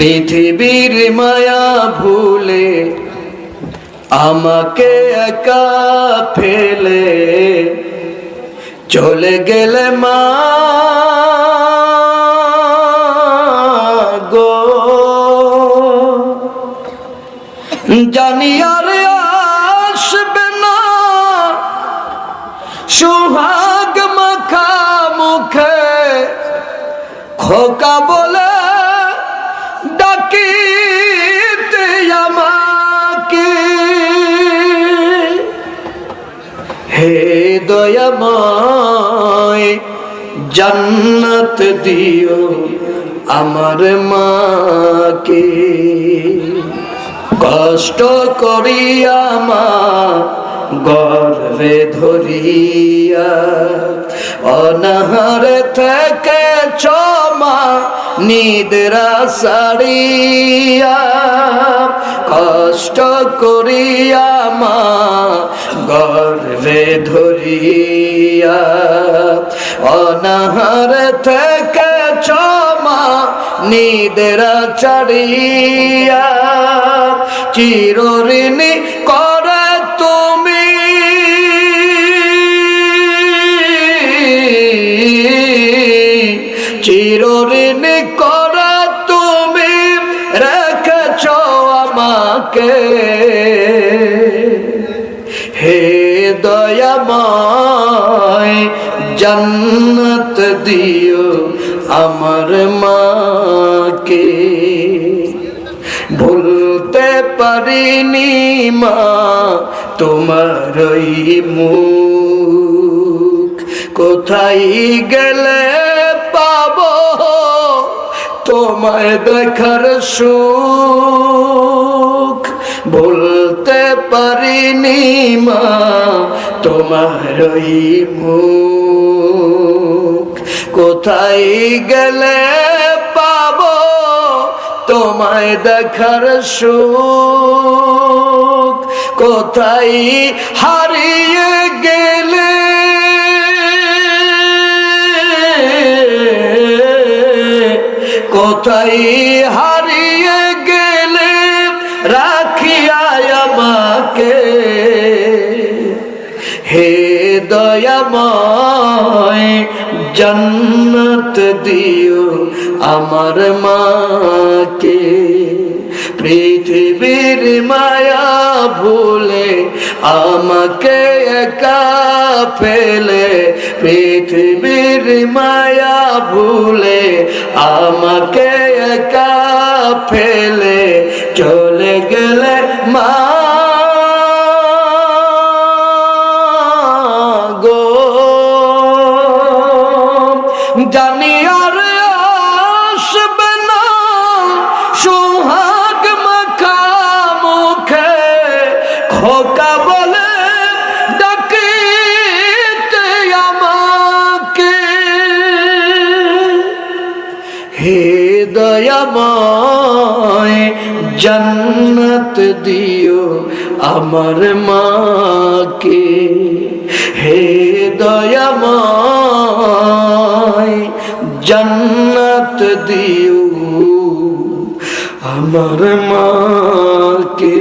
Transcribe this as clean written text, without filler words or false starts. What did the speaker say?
পৃথিবীর মায়া ভুলে আমাকে একা ফেলে চলে গেলে মা গো, জানি আর আসবে না সুহাগ মাখা মুখে, খোকা বলে ডাকিতে আমাকে। হে দয়াময় জান্নাত দিও আমার মাকে, কষ্ট করিয়া মা গর্ভে ধরিয়া অনাহারে থেকে চমা নিদ্রা সারিয়া, কষ্ট করিয়া মা গর্ভে ধরিয়া অনাহারে থেকে চমা নিদ্রা ছাড়িয়া চিরঋণী করে তুমি চিরঋণী করে তুমি রেখেছ আমাকে। হে দয়াময় জান্নাত দিও আমার মাকে, ভুলতে পারিনি মা তোমার ওই মুখ, কোথায় গেলে পাবো তোমায় দেখার সুখ, বলতে পারিনি মা তোমার ওই মুখ, কোথায় গেলে পাবো তোমায় দেখার সুখ, কোথায় হারিয়ে গেলে কোথায় হারিয়ে গেলে রাখিয়া আমাকে। হে দয়াময় জান্নাত দিও আমার মাকে, পৃথিবীর মায়া ভুলে আমাকে একা ফেলে, পৃথিবীর মায়া ভুলে আমাকে একা ফেলে চলে গেলে মা গো, জানি আর আসবে না সুহাগ মাখা মুখে, খোকা বলে ডাকিতে আমাকে। হে দয়াময় জান্নাত দিও আমার মাকে, হে দয়াময় জান্নাত দিও আমার মাকে।